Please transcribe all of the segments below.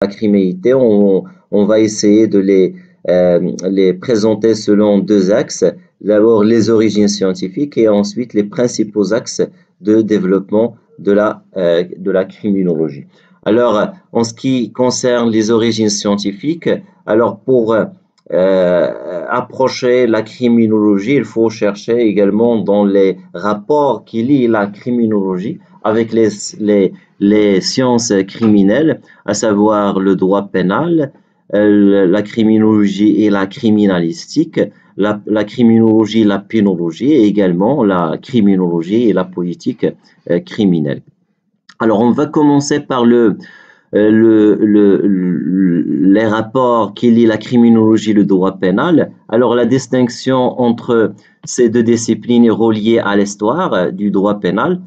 la criminalité, on va essayer de les présenter selon deux axes. D'abord, les origines scientifiques et ensuite les principaux axes de développement de la criminologie. Alors, en ce qui concerne les origines scientifiques, alors pour approcher la criminologie, il faut chercher également dans les rapports qui lient la criminologie avec les sciences criminelles, à savoir le droit pénal, la criminologie et la criminalistique, la criminologie, la pénologie et également la criminologie et la politique criminelle. Alors, on va commencer par les rapports qui lient la criminologie et le droit pénal. Alors, la distinction entre ces deux disciplines est reliée à l'histoire du droit pénal.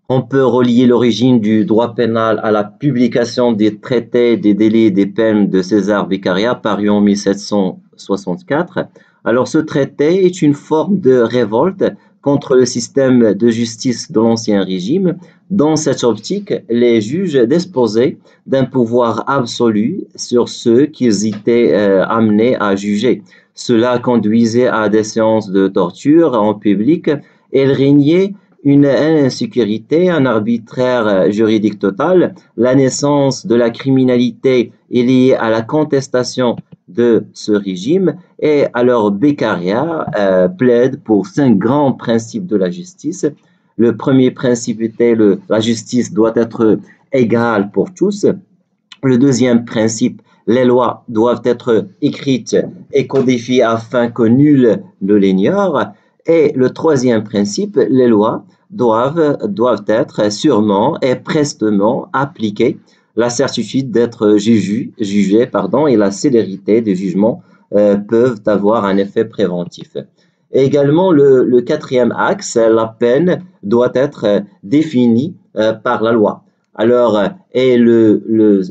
On peut relier l'origine du droit pénal à la publication des traités des délits et des peines de César Beccaria, paru en 1764. Alors, ce traité est une forme de révolte contre le système de justice de l'Ancien Régime. Dans cette optique, les juges disposaient d'un pouvoir absolu sur ceux qu'ils étaient amenés à juger. Cela conduisait à des séances de torture en public et il régnait une insécurité, un arbitraire juridique total. La naissance de la criminalité est liée à la contestation de ce régime et alors Beccaria plaide pour 5 grands principes de la justice. Le premier principe était la justice doit être égale pour tous. Le deuxième principe, les lois doivent être écrites et codifiées afin que nul ne l'ignore. Et le troisième principe, les lois doivent être sûrement et prestement appliquées. La certitude d'être jugé, et la célérité des jugements peuvent avoir un effet préventif. Et également, le quatrième axe, la peine doit être définie par la loi. Alors, et le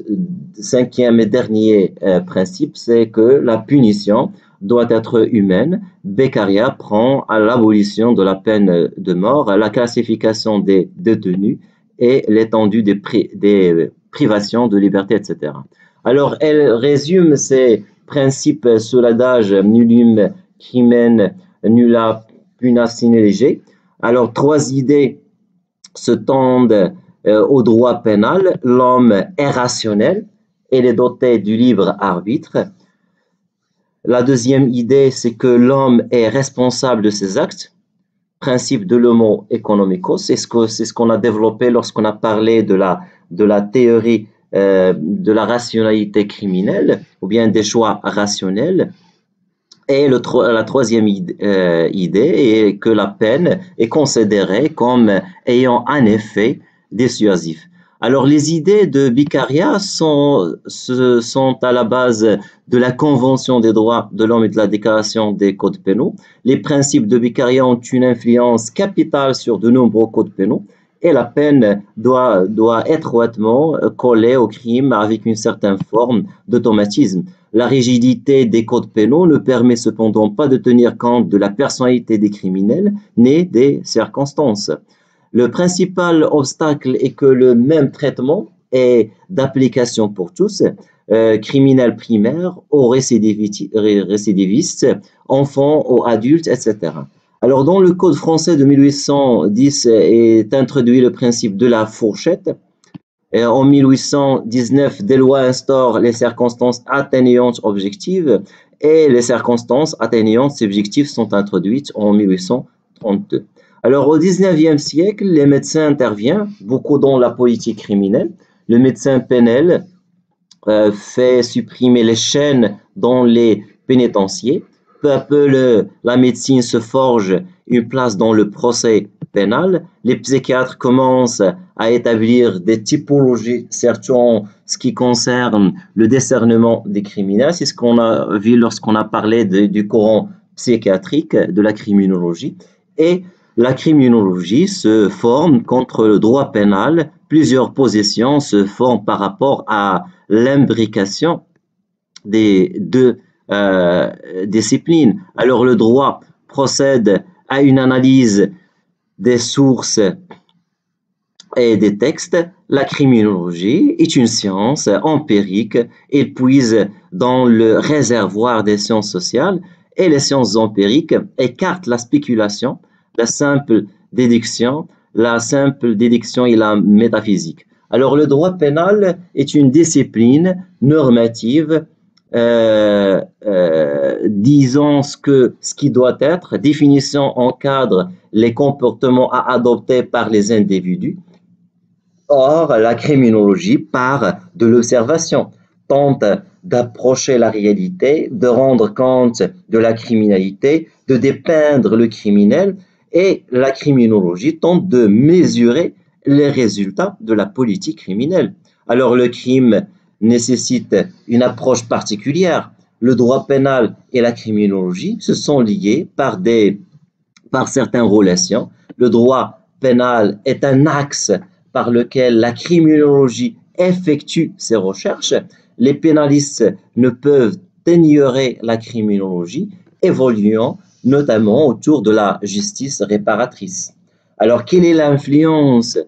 cinquième et dernier principe, c'est que la punition doit être humaine. Beccaria prend à l'abolition de la peine de mort, la classification des détenus et l'étendue des privations de liberté, etc. Alors, elle résume ces principes sous l'adage nullum crimen nulla puna sine lege. Alors, 3 idées se tendent au droit pénal. L'homme est rationnel, il est doté du libre arbitre. La deuxième idée, c'est que l'homme est responsable de ses actes. Principe de l'homo economicus, c'est ce qu'on a développé lorsqu'on a parlé de la théorie de la rationalité criminelle ou bien des choix rationnels. Et la troisième idée est que la peine est considérée comme ayant un effet dissuasif. Alors, les idées de Beccaria sont à la base de la Convention des droits de l'homme et de la Déclaration des codes pénaux. Les principes de Beccaria ont une influence capitale sur de nombreux codes pénaux et la peine doit étroitement coller au crime avec une certaine forme d'automatisme. La rigidité des codes pénaux ne permet cependant pas de tenir compte de la personnalité des criminels ni des circonstances. Le principal obstacle est que le même traitement est d'application pour tous, criminels primaires aux récidivistes, enfants aux adultes, etc. Alors, dans le Code français de 1810 est introduit le principe de la fourchette. Et en 1819, des lois instaurent les circonstances atténuantes objectives et les circonstances atténuantes subjectives sont introduites en 1832. Alors, au 19e siècle, les médecins interviennent beaucoup dans la politique criminelle. Le médecin pénal fait supprimer les chaînes dans les pénitenciers. Peu à peu, la médecine se forge une place dans le procès pénal. Les psychiatres commencent à établir des typologies, surtout en ce qui concerne le discernement des criminels. C'est ce qu'on a vu lorsqu'on a parlé du courant psychiatrique, de la criminologie. Et la criminologie se forme contre le droit pénal. Plusieurs positions se forment par rapport à l'imbrication des deux disciplines. Alors, le droit procède à une analyse des sources et des textes, la criminologie est une science empirique. Elle puise dans le réservoir des sciences sociales et les sciences empiriques écartent la spéculation, la simple déduction, et la métaphysique. Alors, le droit pénal est une discipline normative, disons ce qui doit être, définition encadre les comportements à adopter par les individus. Or, la criminologie part de l'observation, tente d'approcher la réalité, de rendre compte de la criminalité, de dépeindre le criminel, et la criminologie tente de mesurer les résultats de la politique criminelle. Alors, le crime nécessite une approche particulière. Le droit pénal et la criminologie se sont liés par certaines relations. Le droit pénal est un axe par lequel la criminologie effectue ses recherches. Les pénalistes ne peuvent ignorer la criminologie, évoluant notamment autour de la justice réparatrice. Alors, quelle est l'influence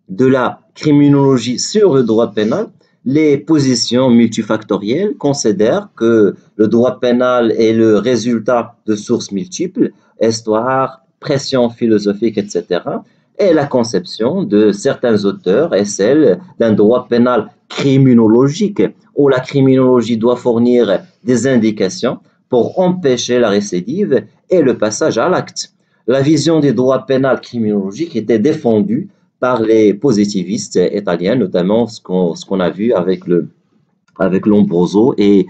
de la criminologie sur le droit pénal? Les positions multifactorielles considèrent que le droit pénal est le résultat de sources multiples, histoire, pression philosophique, etc. Et la conception de certains auteurs est celle d'un droit pénal criminologique, où la criminologie doit fournir des indications pour empêcher la récidive et le passage à l'acte. La vision du droit pénal criminologique était défendue par les positivistes italiens, notamment ce qu'on a vu avec Lombroso et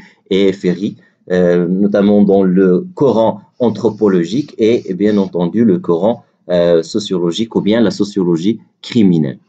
Ferri, notamment dans le courant anthropologique et bien entendu le courant sociologique ou bien la sociologie criminelle.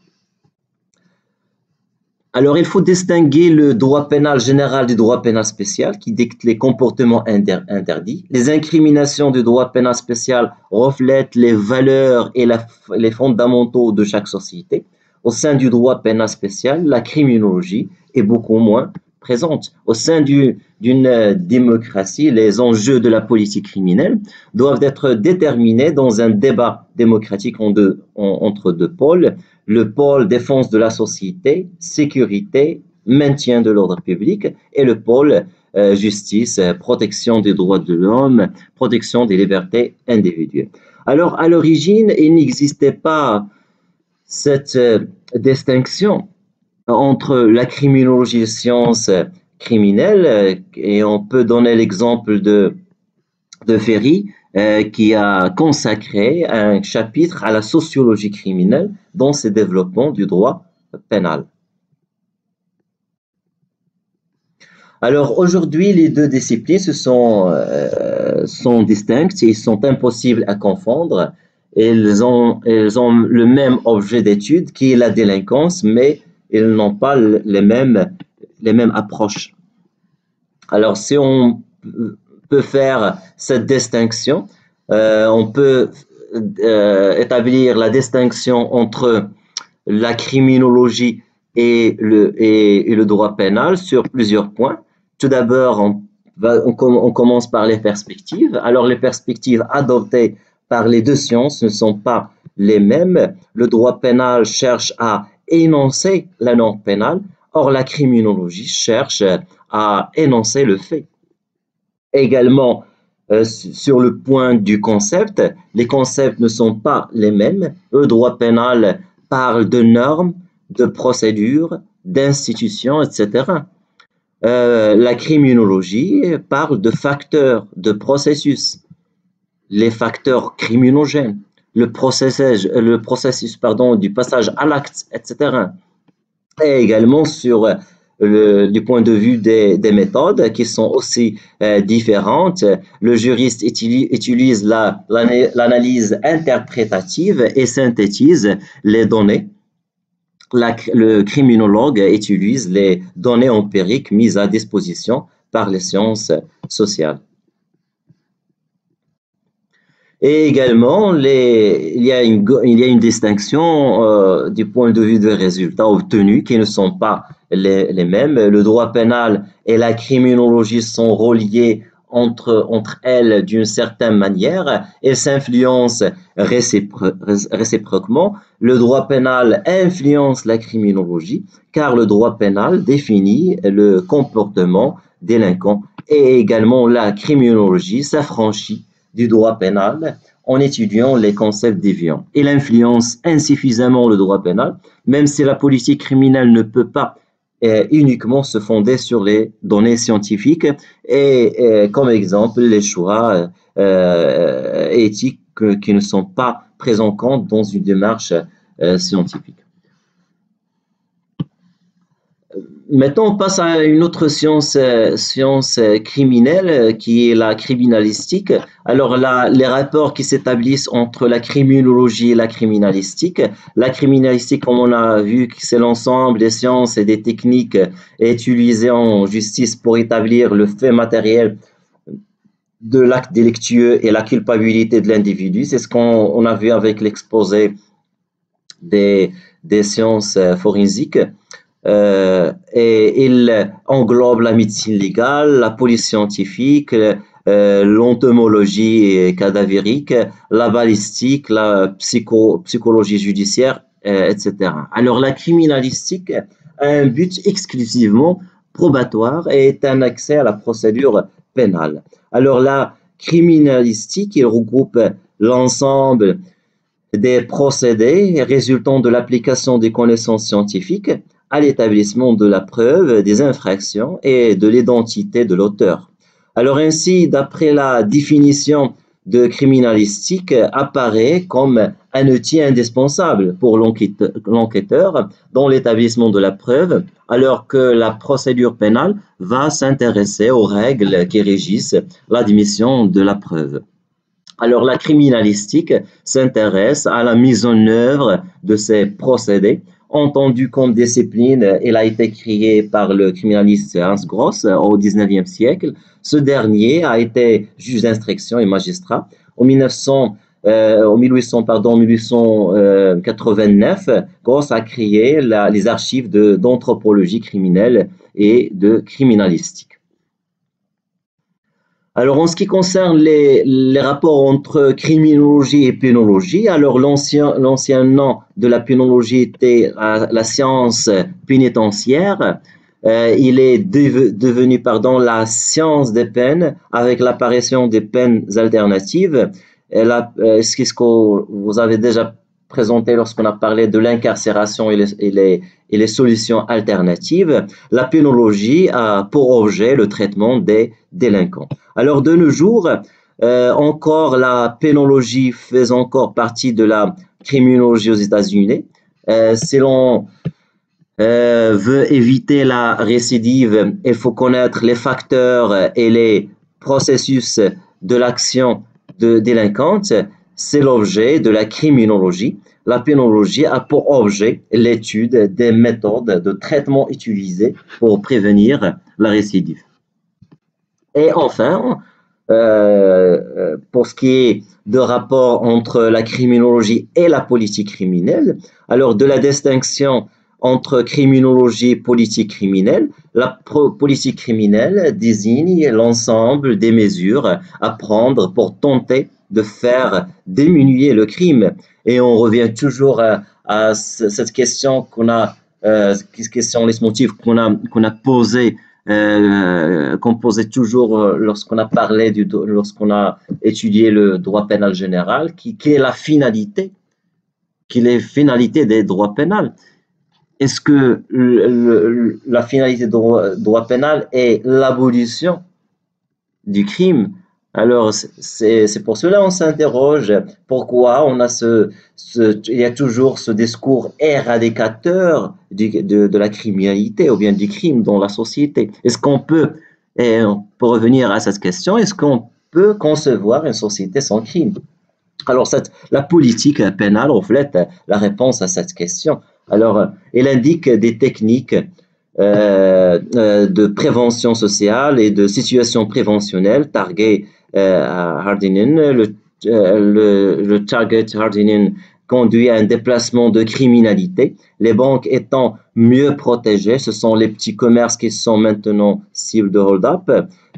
Alors, il faut distinguer le droit pénal général du droit pénal spécial qui dicte les comportements interdits. Les incriminations du droit pénal spécial reflètent les valeurs et les fondamentaux de chaque société. Au sein du droit pénal spécial, la criminologie est beaucoup moins présente. Au sein d'une démocratie, les enjeux de la politique criminelle doivent être déterminés dans un débat démocratique entre deux pôles. Le pôle défense de la société, sécurité, maintien de l'ordre public, et le pôle justice, protection des droits de l'homme, protection des libertés individuelles. Alors, à l'origine, il n'existait pas cette distinction entre la criminologie et les sciences criminelles, et on peut donner l'exemple de Ferry, qui a consacré un chapitre à la sociologie criminelle dans ses développements du droit pénal. Alors aujourd'hui, les deux disciplines sont distinctes et sont impossibles à confondre. Elles ont le même objet d'étude qui est la délinquance, mais ils n'ont pas les mêmes approches. Alors si on peut faire cette distinction, on peut établir la distinction entre la criminologie et le droit pénal sur plusieurs points. Tout d'abord, on commence par les perspectives. Alors, les perspectives adoptées par les deux sciences ne sont pas les mêmes. Le droit pénal cherche à énoncer la norme pénale, or la criminologie cherche à énoncer le fait. Également, sur le point du concept, les concepts ne sont pas les mêmes. Le droit pénal parle de normes, de procédures, d'institutions, etc. La criminologie parle de facteurs, de processus, les facteurs criminogènes, le processus du passage à l'acte, etc. Et également sur du point de vue des méthodes qui sont aussi différentes. Le juriste utilise l'analyse interprétative et synthétise les données. Le criminologue utilise les données empiriques mises à disposition par les sciences sociales. Et également, il y a une distinction du point de vue des résultats obtenus qui ne sont pas les mêmes. Le droit pénal et la criminologie sont reliés entre elles d'une certaine manière, elles s'influencent réciproquement. Le droit pénal influence la criminologie, car le droit pénal définit le comportement délinquant et également la criminologie s'affranchit du droit pénal en étudiant les concepts déviants. Il influence insuffisamment le droit pénal, même si la politique criminelle ne peut pas uniquement se fonder sur les données scientifiques et comme exemple les choix éthiques qui ne sont pas pris en compte dans une démarche scientifique. Maintenant, on passe à une autre science criminelle qui est la criminalistique. Alors là, les rapports qui s'établissent entre la criminologie et la criminalistique. La criminalistique, comme on a vu, c'est l'ensemble des sciences et des techniques utilisées en justice pour établir le fait matériel de l'acte délictueux et la culpabilité de l'individu. C'est ce qu'on a vu avec l'exposé des sciences forensiques. Et il englobe la médecine légale, la police scientifique, l'entomologie cadavérique, la balistique, la psychologie judiciaire, etc. Alors la criminalistique a un but exclusivement probatoire et est un accès à la procédure pénale. Alors la criminalistique, il regroupe l'ensemble des procédés résultant de l'application des connaissances scientifiques à l'établissement de la preuve des infractions et de l'identité de l'auteur. Alors ainsi, d'après la définition de criminalistique, apparaît comme un outil indispensable pour l'enquêteur dans l'établissement de la preuve, alors que la procédure pénale va s'intéresser aux règles qui régissent l'admission de la preuve. Alors la criminalistique s'intéresse à la mise en œuvre de ces procédés. Entendu comme discipline, elle a été créée par le criminaliste Hans Gross au XIXe siècle. Ce dernier a été juge d'instruction et magistrat. En 1889, Gross a créé les archives d'anthropologie criminelle et de criminalistique. Alors, en ce qui concerne les rapports entre criminologie et pénologie, alors l'ancien nom de la pénologie était la science pénitentiaire. Il est devenu la science des peines avec l'apparition des peines alternatives. Ce que vous avez déjà présenté lorsqu'on a parlé de l'incarcération et les solutions alternatives, la pénologie a pour objet le traitement des délinquants. Alors de nos jours, encore la pénologie fait encore partie de la criminologie aux États-Unis. Si l'on veut éviter la récidive, il faut connaître les facteurs et les processus de l'action délinquante. C'est l'objet de la criminologie. La pénologie a pour objet l'étude des méthodes de traitement utilisées pour prévenir la récidive. Et enfin, pour ce qui est de rapport entre la criminologie et la politique criminelle, alors de la distinction entre criminologie et politique criminelle, la politique criminelle désigne l'ensemble des mesures à prendre pour tenter de faire diminuer le crime. Et on revient toujours à cette question question leitmotiv qu'on a posée, qu'on posait toujours lorsqu'on a parlé lorsqu'on a étudié le droit pénal général, qui est la finalité, des droits pénals. Est-ce que la finalité du droit pénal est l'abolition du crime? Alors, c'est pour cela qu'on s'interroge pourquoi il y a toujours ce discours éradicateur de la criminalité ou bien du crime dans la société. Est-ce qu'on peut, et pour revenir à cette question, est-ce qu'on peut concevoir une société sans crime? Alors, la politique pénale reflète la réponse à cette question. Alors, elle indique des techniques de prévention sociale et de situation préventionnelle target hardening. Le target hardening conduit à un déplacement de criminalité. Les banques étant mieux protégées, ce sont les petits commerces qui sont maintenant cibles de hold-up.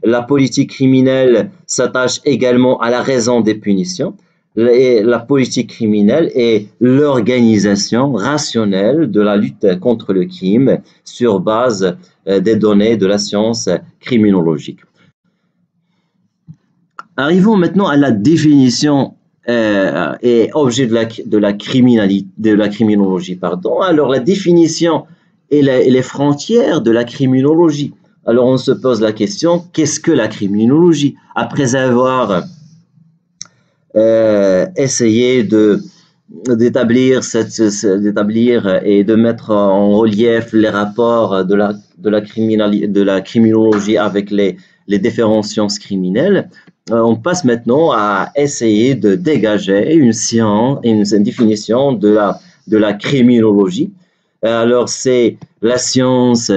La politique criminelle s'attache également à la raison des punitions. Et la politique criminelle est l'organisation rationnelle de la lutte contre le crime sur base des données de la science criminologique. Arrivons maintenant à la définition et objet de la criminologie. Pardon. Alors, la définition et les frontières de la criminologie. Alors, on se pose la question, qu'est-ce que la criminologie? Après avoir essayé d'établir et de mettre en relief les rapports de la criminologie avec les différentes sciences criminelles, on passe maintenant à essayer de dégager une définition de la criminologie. Alors, c'est la science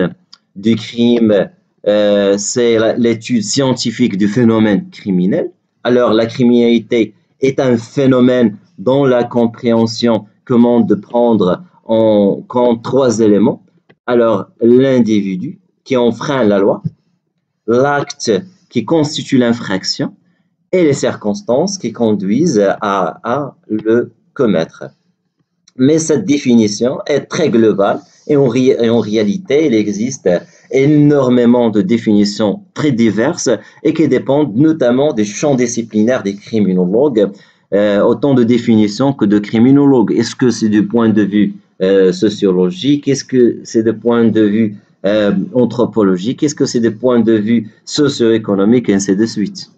du crime, c'est l'étude scientifique du phénomène criminel. Alors, la criminalité est un phénomène dont la compréhension commande de prendre en compte 3 éléments. Alors, l'individu qui enfreint la loi, l'acte qui constitue l'infraction et les circonstances qui conduisent à le commettre. Mais cette définition est très globale et en réalité, il existe énormément de définitions très diverses et qui dépendent notamment des champs disciplinaires des criminologues, autant de définitions que de criminologues. Est-ce que c'est du point de vue sociologique? Est-ce que c'est du point de vue anthropologique? Est-ce que c'est du point de vue socio-économique et ainsi de suite?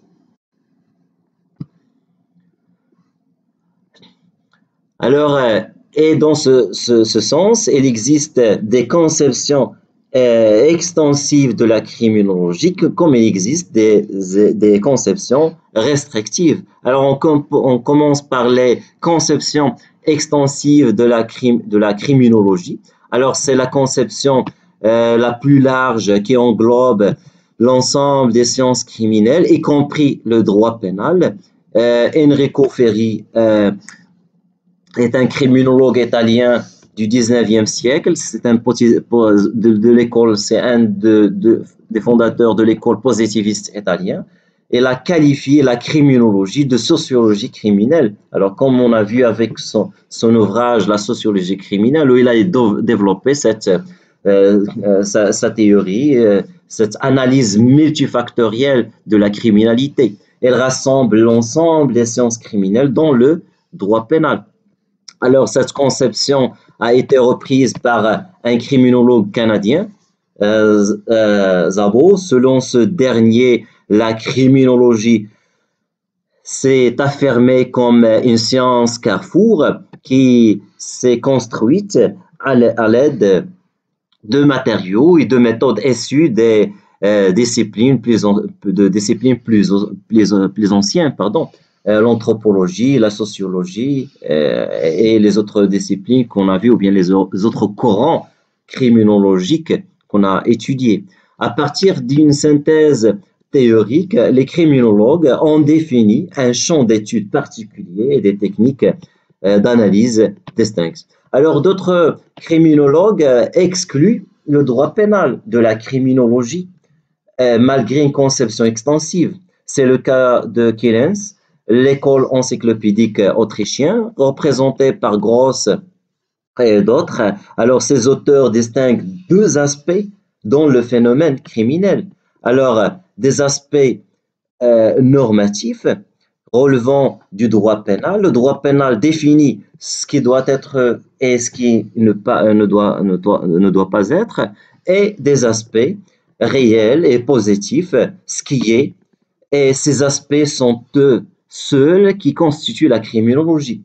Alors, et dans ce sens, il existe des conceptions extensives de la criminologie, comme il existe des conceptions restrictives. Alors, on commence par les conceptions extensives de la criminologie. Alors, c'est la conception la plus large qui englobe l'ensemble des sciences criminelles, y compris le droit pénal. Enrico Ferri est un criminologue italien du 19e siècle. C'est un de l'école, c'est un des fondateurs de l'école positiviste italienne. Il a qualifié la criminologie de sociologie criminelle. Alors, comme on a vu avec son ouvrage La sociologie criminelle, où il a développé sa théorie, cette analyse multifactorielle de la criminalité. Elle rassemble l'ensemble des sciences criminelles dans le droit pénal. Alors, cette conception a été reprise par un criminologue canadien, Szabo. Selon ce dernier, la criminologie s'est affirmée comme une science carrefour qui s'est construite à l'aide de matériaux et de méthodes issues des disciplines plus anciennes, l'anthropologie, la sociologie et les autres disciplines qu'on a vues, ou bien les autres courants criminologiques qu'on a étudiés. À partir d'une synthèse théorique, les criminologues ont défini un champ d'études particulier et des techniques d'analyse distinctes. Alors, d'autres criminologues excluent le droit pénal de la criminologie, malgré une conception extensive. C'est le cas de Killens, l'école encyclopédique autrichienne, représentée par Gross et d'autres. Alors, ces auteurs distinguent 2 aspects dans le phénomène criminel. Alors, des aspects normatifs relevant du droit pénal. Le droit pénal définit ce qui doit être et ce qui ne doit pas être, et des aspects réels et positifs, ce qui est, et ces aspects sont eux seuls qui constituent la criminologie.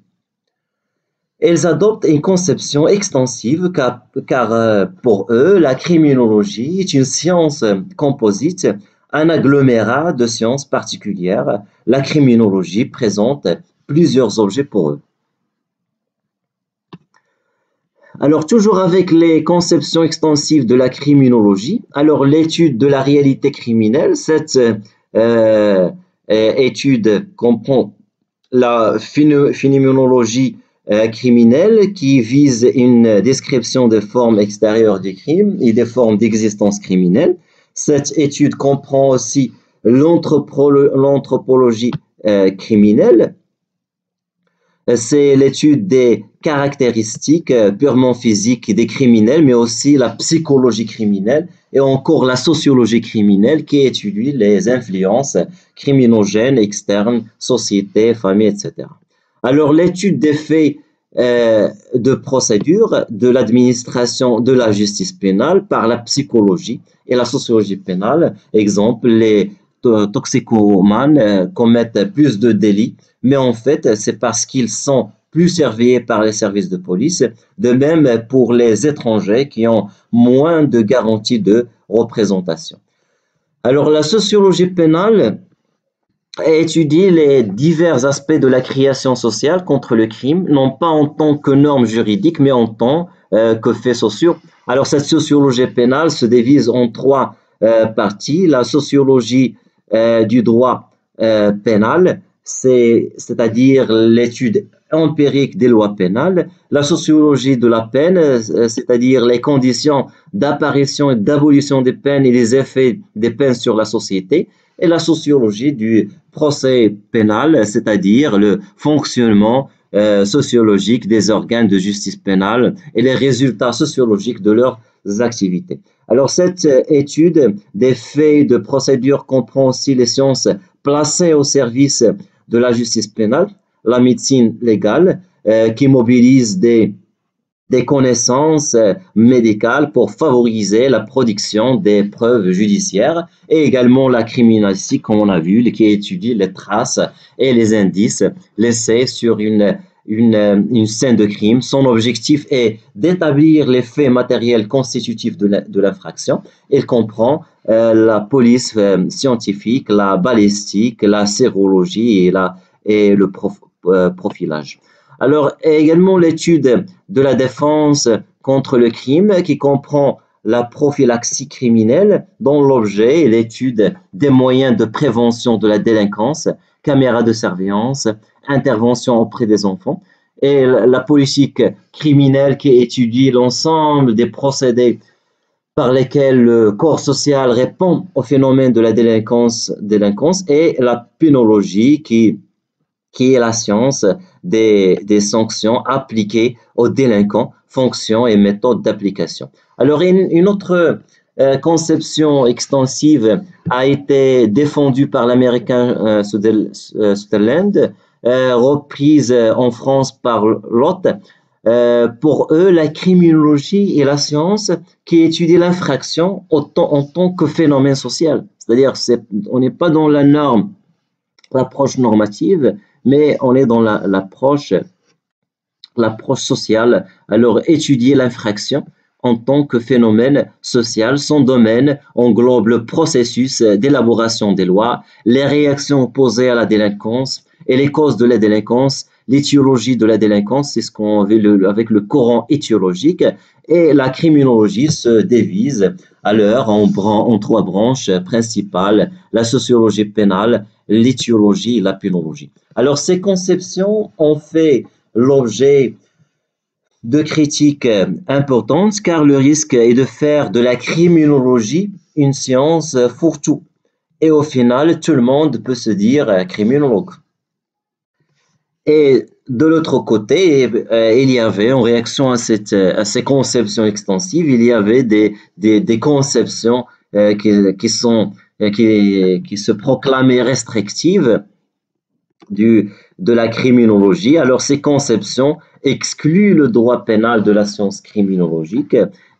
Ils adoptent une conception extensive car pour eux, la criminologie est une science composite, un agglomérat de sciences particulières. La criminologie présente plusieurs objets pour eux. Alors, toujours avec les conceptions extensives de la criminologie, alors l'étude de la réalité criminelle, cette étude comprend la phénoménologie criminelle qui vise une description des formes extérieures du crime et des formes d'existence criminelle. Cette étude comprend aussi l'anthropologie criminelle, c'est l'étude des caractéristiques purement physiques des criminels, mais aussi la psychologie criminelle et encore la sociologie criminelle qui étudie les influences criminogènes externes, société, famille, etc. Alors, l'étude des faits de procédure de l'administration de la justice pénale par la psychologie et la sociologie pénale, exemple, les toxicomanes commettent plus de délits, mais en fait, c'est parce qu'ils sont plus surveillés par les services de police, de même pour les étrangers qui ont moins de garanties de représentation. Alors, la sociologie pénale étudie les divers aspects de la création sociale contre le crime, non pas en tant que norme juridique, mais en tant que faits sociaux. Alors, cette sociologie pénale se divise en trois parties. La sociologie du droit pénal, c'est-à-dire l'étude empirique des lois pénales, la sociologie de la peine, c'est-à-dire les conditions d'apparition et d'abolition des peines et les effets des peines sur la société, et la sociologie du procès pénal, c'est-à-dire le fonctionnement sociologique des organes de justice pénale et les résultats sociologiques de leurs activités. Alors, cette étude des faits de procédure comprend aussi les sciences placées au service de la justice pénale, la médecine légale, qui mobilise des connaissances médicales pour favoriser la production des preuves judiciaires et également la criminalistique, comme on a vu, qui étudie les traces et les indices laissés sur une scène de crime. Son objectif est d'établir les faits matériels constitutifs de l'infraction. Il comprend la police scientifique, la balistique, la sérologie et le profilage. Alors, également l'étude de la défense contre le crime qui comprend la prophylaxie criminelle dont l'objet est l'étude des moyens de prévention de la délinquance, caméras de surveillance, intervention auprès des enfants, et la politique criminelle qui étudie l'ensemble des procédés par lesquels le corps social répond au phénomène de la délinquance et la pénologie qui est la science des sanctions appliquées aux délinquants, fonctions et méthodes d'application. Alors, une autre conception extensive a été défendue par l'américain Sutherland, reprise en France par Lott. Pour eux, la criminologie est la science qui étudie l'infraction en tant que phénomène social. C'est-à-dire, on n'est pas dans l'approche normative, mais on est dans l'approche sociale. Alors, étudier l'infraction en tant que phénomène social, son domaine englobe le processus d'élaboration des lois, les réactions opposées à la délinquance et les causes de la délinquance, l'étiologie de la délinquance, c'est ce qu'on veut avec le courant étiologique, et la criminologie se divise alors en trois branches principales, la sociologie pénale, l'étiologie et la pénologie. Alors, ces conceptions ont fait l'objet de critiques importantes car le risque est de faire de la criminologie une science fourre-tout. Et au final, tout le monde peut se dire criminologue. Et de l'autre côté, il y avait, en réaction à ces conceptions extensives, il y avait des conceptions qui se proclamaient restrictives de la criminologie. Alors, ces conceptions excluent le droit pénal de la science criminologique.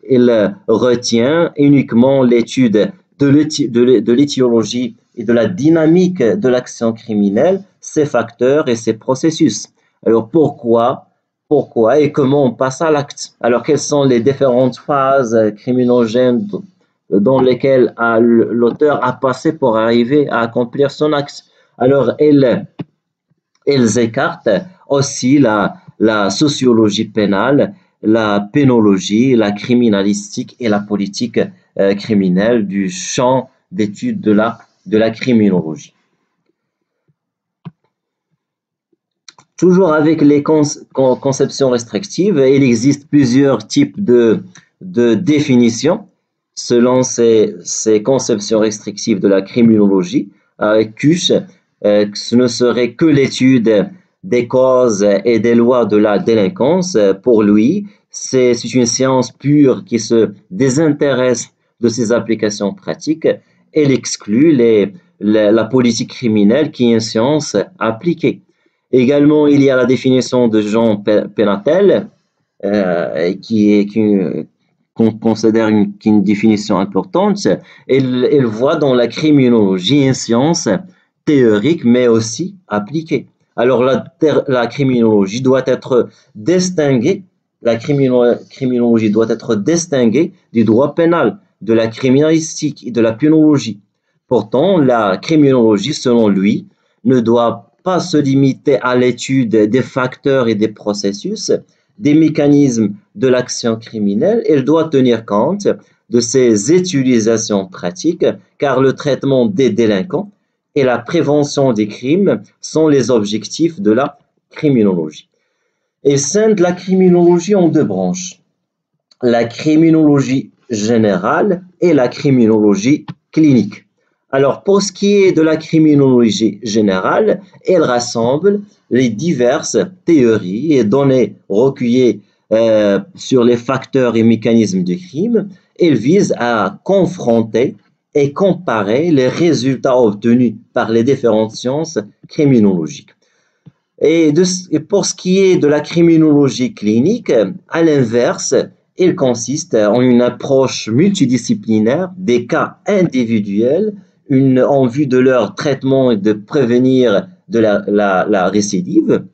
Il retient uniquement l'étude de l'étiologie et de la dynamique de l'action criminelle, ses facteurs et ses processus. Alors, pourquoi et comment on passe à l'acte? Alors, quelles sont les différentes phases criminogènes dans lesquelles l'auteur a passé pour arriver à accomplir son acte? Alors, elles écartent aussi la sociologie pénale, la pénologie, la criminalistique et la politique criminelle du champ d'étude de la criminologie. Toujours avec les conceptions restrictives, il existe plusieurs types de définitions selon ces conceptions restrictives de la criminologie, Kusch, ce ne serait que l'étude des causes et des lois de la délinquance. Pour lui, c'est une science pure qui se désintéresse de ses applications pratiques. Elle exclut la politique criminelle qui est une science appliquée. Également, il y a la définition de Jean Penatel, qu'on considère une définition importante. Elle voit dans la criminologie une science théorique, mais aussi appliquée. Alors, la criminologie doit être distinguée, la criminologie doit être distinguée du droit pénal, de la criminalistique et de la pénologie. Pourtant, la criminologie, selon lui, ne doit pas se limiter à l'étude des facteurs et des processus, des mécanismes de l'action criminelle, elle doit tenir compte de ses utilisations pratiques, car le traitement des délinquants et la prévention des crimes sont les objectifs de la criminologie. Il scinde la criminologie en deux branches, la criminologie générale et la criminologie clinique. Alors, pour ce qui est de la criminologie générale, elle rassemble les diverses théories et données recueillies sur les facteurs et mécanismes du crime. Elle vise à confronter et comparer les résultats obtenus par les différentes sciences criminologiques. Et pour ce qui est de la criminologie clinique, à l'inverse, elle consiste en une approche multidisciplinaire des cas individuels en vue de leur traitement et de prévenir de la récidive.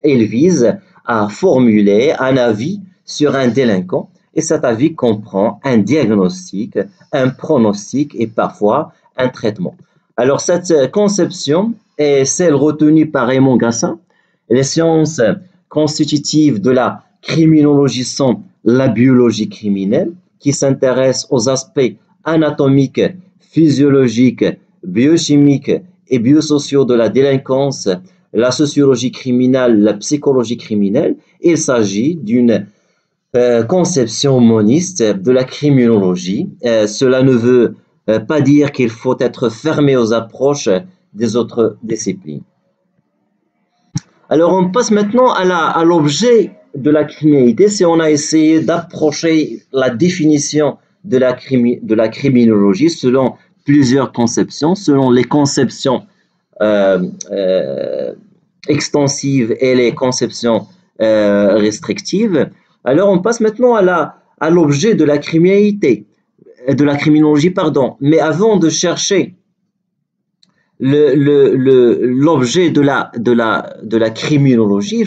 Elle vise à formuler un avis sur un délinquant et cet avis comprend un diagnostic, un pronostic et parfois un traitement. Alors cette conception est celle retenue par Raymond Gassin. Les sciences constitutives de la criminologie sont la biologie criminelle qui s'intéresse aux aspects anatomiques, physiologiques, biochimiques et biosociaux de la délinquance, la sociologie criminelle, la psychologie criminelle. Il s'agit d'une conception moniste de la criminologie. Cela ne veut pas dire qu'il faut être fermé aux approches des autres disciplines. Alors on passe maintenant à l'objet de la criminalité. Si on a essayé d'approcher la définition de la criminologie selon plusieurs conceptions, selon les conceptions extensives et les conceptions restrictives. Alors on passe maintenant à l'objet de la criminologie, pardon. Mais avant de chercher l'objet de la criminologie, il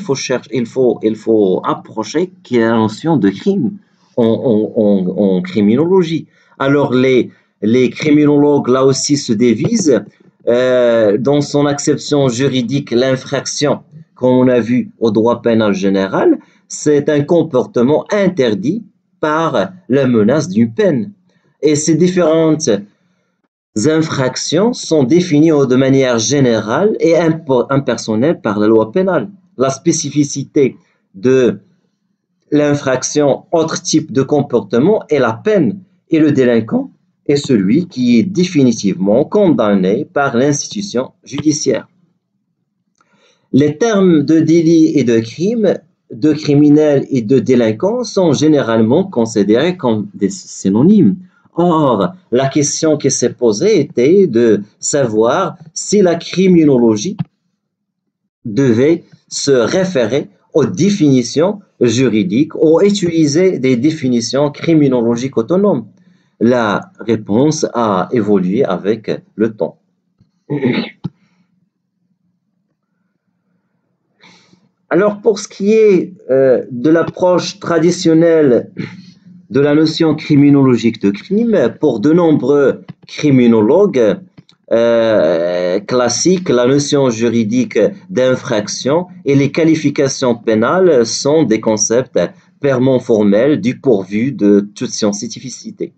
faut approcher quelle est la notion de crime en criminologie. Alors les criminologues là aussi se divisent dans son acception juridique. L'infraction, comme on a vu au droit pénal général, c'est un comportement interdit par la menace d'une peine. Et ces différentes infractions sont définies de manière générale et impersonnelle par la loi pénale. La spécificité de l'infraction, autre type de comportement, est la peine, et le délinquant est celui qui est définitivement condamné par l'institution judiciaire. Les termes de délit et de crime, de criminel et de délinquant sont généralement considérés comme des synonymes. Or, la question qui s'est posée était de savoir si la criminologie devait se référer aux définitions juridiques ou utiliser des définitions criminologiques autonomes. La réponse a évolué avec le temps. Alors, pour ce qui est de l'approche traditionnelle de la notion criminologique de crime, pour de nombreux criminologues classiques, la notion juridique d'infraction et les qualifications pénales sont des concepts purement formels dépourvus de toute scientificité.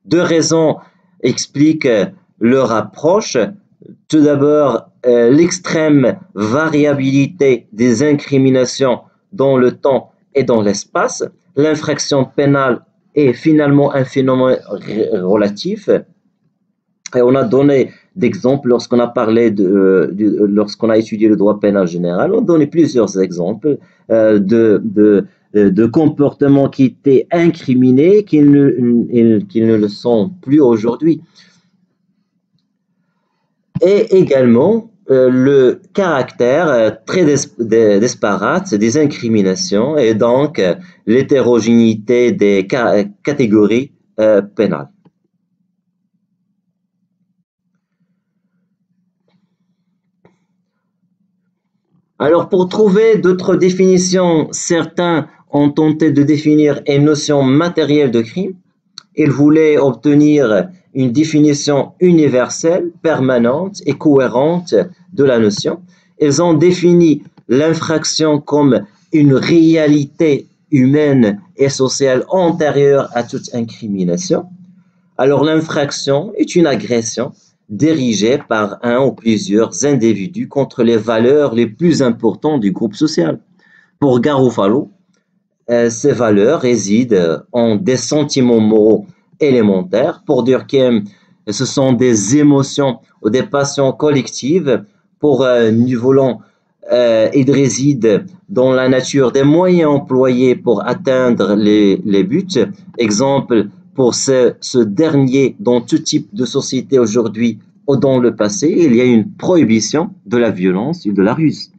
Deux raisons expliquent leur approche. Tout d'abord, l'extrême variabilité des incriminations dans le temps et dans l'espace. L'infraction pénale est finalement un phénomène relatif. Et on a donné d'exemples lorsqu'on a parlé lorsqu'on a étudié le droit pénal général, on a donné plusieurs exemples de comportements qui étaient incriminés, qui ne le sont plus aujourd'hui. Et également le caractère très disparate des incriminations et donc l'hétérogénéité des catégories pénales. Alors, pour trouver d'autres définitions, certains ont tenté de définir une notion matérielle de crime. Ils voulaient obtenir une définition universelle, permanente et cohérente de la notion. Ils ont défini l'infraction comme une réalité humaine et sociale antérieure à toute incrimination. Alors, l'infraction est une agression dirigée par un ou plusieurs individus contre les valeurs les plus importantes du groupe social. Pour Garofalo, ces valeurs résident en des sentiments moraux élémentaires. Pour Durkheim, ce sont des émotions ou des passions collectives. Pour Nuvolon, il réside dans la nature des moyens employés pour atteindre les buts. Exemple, pour ce dernier, dans tout type de société aujourd'hui ou dans le passé, il y a une prohibition de la violence et de la ruse.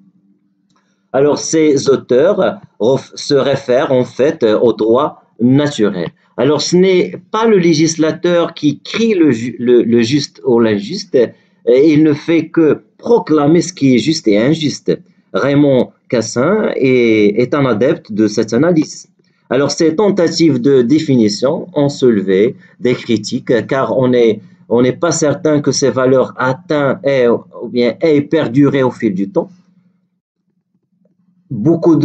Alors, ces auteurs se réfèrent en fait au droit naturel. Alors, ce n'est pas le législateur qui crie le juste ou l'injuste, il ne fait que proclamer ce qui est juste et injuste. Raymond Cassin est un adepte de cette analyse. Alors, ces tentatives de définition ont soulevé des critiques car on n'est pas certain que ces valeurs atteignent ou bien aient perduré au fil du temps. Beaucoup